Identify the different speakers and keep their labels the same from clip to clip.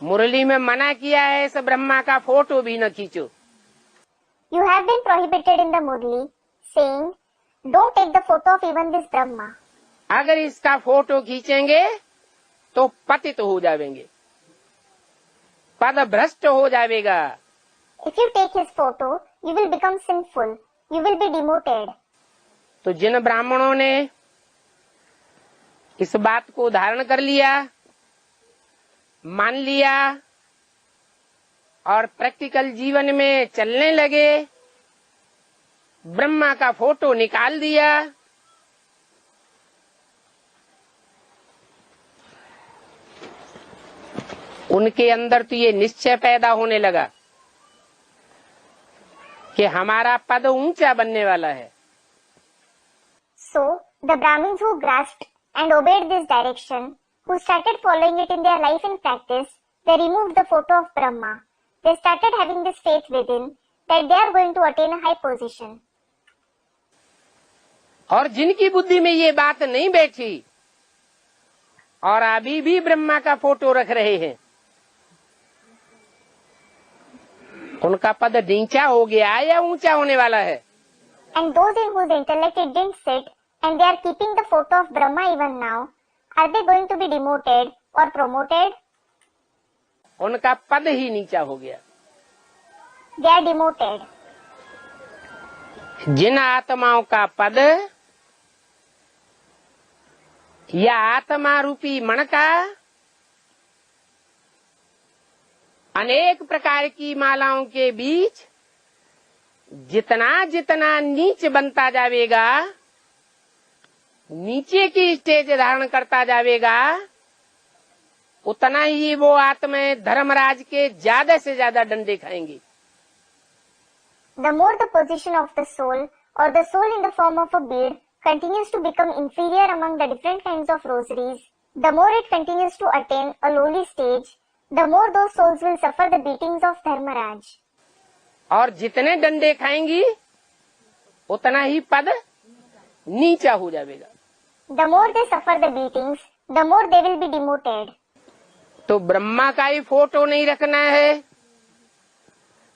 Speaker 1: मुरली में मना किया है इस ब्रह्मा का फोटो भी न खींचो।
Speaker 2: You have been prohibited in the Murli, saying, don't take the photo of even this Brahma.
Speaker 1: अगर इसका फोटो खींचेंगे तो पतित हो जाएंगे, पद भ्रष्ट हो जाएगा।
Speaker 2: If you take his photo, you will become sinful. You will be demoted.
Speaker 1: तो जिन ब्राह्मणों ने इस बात को धारण कर लिया, मान लिया और प्रैक्टिकल जीवन में चलने लगे, ब्रह्मा का फोटो निकाल दिया, उनके अंदर तो ये निश्चय पैदा होने लगा कि हमारा पद ऊंचा बनने वाला है।
Speaker 2: So, the Brahmins who grasped and obeyed this direction, who started following it in their life and practice, they removed the photo of Brahma. They started having this faith within that they are going to attain a high position.
Speaker 1: और जिनकी बुद्धि में ये बात नहीं बैठी और अभी भी ब्रह्मा का फोटो रख रहे हैं, उनका पद नीचा हो गया या ऊंचा होने वाला है।
Speaker 2: And those in whose intellect it didn't sit and they are keeping the photo of Brahma even now, are they going to be demoted or promoted?
Speaker 1: उनका पद ही नीचा हो गया।
Speaker 2: They are demoted.
Speaker 1: जिन आत्माओं का पद या आत्मा रूपी मन का अनेक प्रकार की मालाओं के बीच जितना जितना नीच बनता जाएगा, नीचे की स्टेज धारण करता जाएगा, उतना ही वो आत्माएं धर्मराज के ज्यादा से ज्यादा डंडे खाएंगी।
Speaker 2: The more the position of the soul or the soul in the form of a bead continues to become inferior among the different kinds of rosaries, the more it continues to attain a lowly stage, the more those souls will suffer the beatings of Dharmaraj.
Speaker 1: और जितने डंडे खाएंगी उतना ही पद नीचा हो जाएगा।
Speaker 2: The more they suffer the beatings, the more they will be demoted.
Speaker 1: तो ब्रह्मा का ही फोटो नहीं रखना है,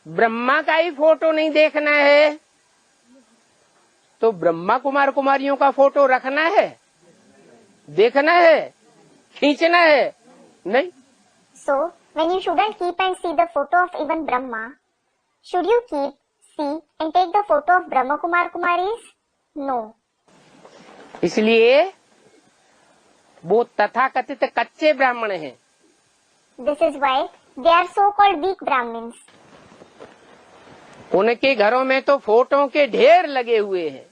Speaker 1: ब्रह्मा का ही फोटो नहीं देखना है, तो ब्रह्मा कुमार कुमारियों का फोटो रखना है, देखना है, खींचना है? नहीं।
Speaker 2: So, when you shouldn't keep and see the photo of even Brahma, should you keep, see and take the photo of Brahma Kumar Kumaris? No.
Speaker 1: इसलिए वो तथाकथित कच्चे ब्राह्मण हैं।
Speaker 2: This is why they are so-called weak Brahmins.
Speaker 1: उनके घरों में तो फोटो के ढेर लगे हुए हैं।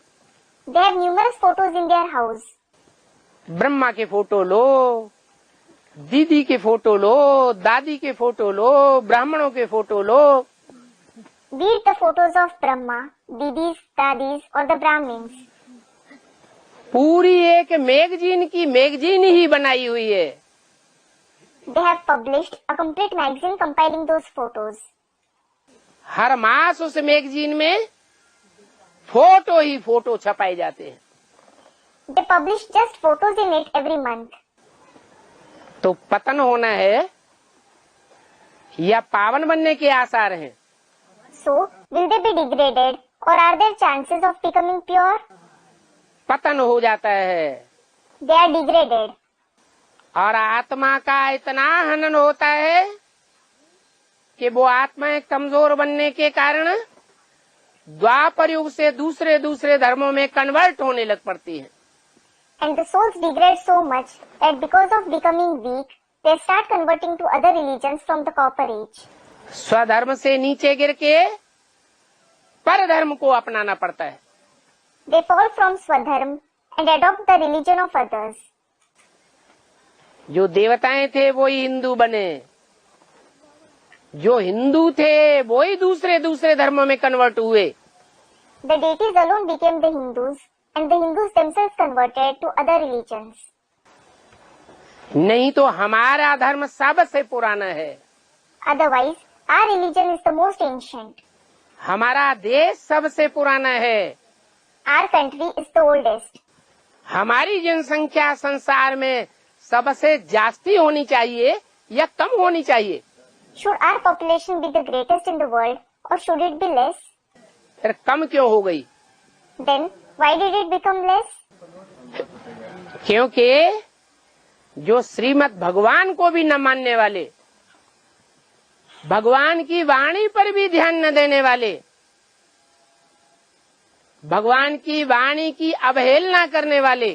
Speaker 2: They have numerous photos in their house.
Speaker 1: Brahma के फोटो लो, दीदी के फोटो लो, दादी के फोटो लो, ब्राह्मणों के photo low.
Speaker 2: Be it the photos of Brahma, Didis, Dadis or the Brahmins.
Speaker 1: पूरी एक मैगजीन की मैगजीन ही बनाई हुई है।
Speaker 2: They have published a complete magazine compiling those photos.
Speaker 1: हर मास उस मैगजीन में फोटो ही फोटो छपाए जाते हैं।
Speaker 2: They publish just photos in it every month.
Speaker 1: तो पतन होना है या पावन बनने के आसार हैं?
Speaker 2: So, will they be degraded or are there chances of becoming pure?
Speaker 1: पतन हो जाता है।
Speaker 2: They are degraded.
Speaker 1: और आत्मा का इतना हनन होता है कि वो आत्माएं कमजोर बनने के कारण द्वापर युग से दूसरे दूसरे धर्मों में कन्वर्ट होने लग पड़ती है।
Speaker 2: And the souls degrade so much that because of becoming weak, they start converting to other religions from the copper age.
Speaker 1: स्वधर्म से नीचे गिर के पर धर्म को अपनाना पड़ता है।
Speaker 2: They fall from Swadharm and adopt the religion of others.
Speaker 1: जो देवताएं थे वो ही हिंदू बने, जो हिंदू थे वो ही दूसरे दूसरे धर्मों में कन्वर्ट हुए।
Speaker 2: The deities alone became the Hindus and the Hindus themselves converted to other religions.
Speaker 1: नहीं तो हमारा धर्म सबसे पुराना है।
Speaker 2: Otherwise, our religion is the most ancient.
Speaker 1: हमारा देश सबसे पुराना है।
Speaker 2: Our country is the oldest.
Speaker 1: हमारी जनसंख्या संसार में सबसे जास्ती होनी चाहिए, या कम होनी चाहिए?
Speaker 2: Should our population be the greatest in the world or should it be less?
Speaker 1: फिर कम क्यों हो गई?
Speaker 2: Then why did it become less?
Speaker 1: क्योंकि जो श्रीमद् भगवान को भी न मानने वाले, भगवान की वाणी पर भी ध्यान न देने वाले, भगवान की वाणी की अवहेलना करने वाले,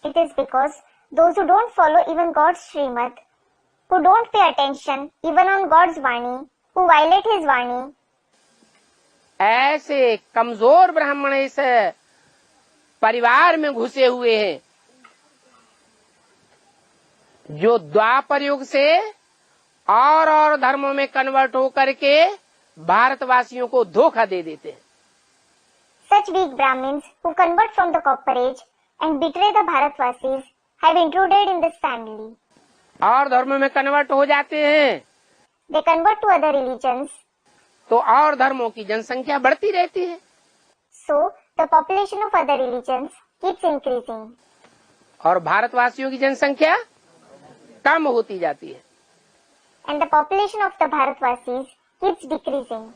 Speaker 2: It is because those who don't follow even God's Srimad, who don't pay attention even on God's Vani, who violate His Vani,
Speaker 1: ऐसे कमजोर ब्राह्मण इस परिवार में घुसे हुए हैं जो द्वापर युग से और धर्मों में कन्वर्ट होकर के भारतवासियों को धोखा दे देते हैं।
Speaker 2: such weak Brahmins who convert from the copper age and betray the Bharatvasis have intruded in this family.
Speaker 1: और धर्मों में कन्वर्ट हो जाते हैं
Speaker 2: They convert to other religions,
Speaker 1: तो और धर्मों की जनसंख्या बढ़ती रहती है
Speaker 2: so the population of other religions keeps increasing.
Speaker 1: और भारतवासियों की जनसंख्या कम होती जाती है।
Speaker 2: And the population of the Bharatvasis keeps decreasing.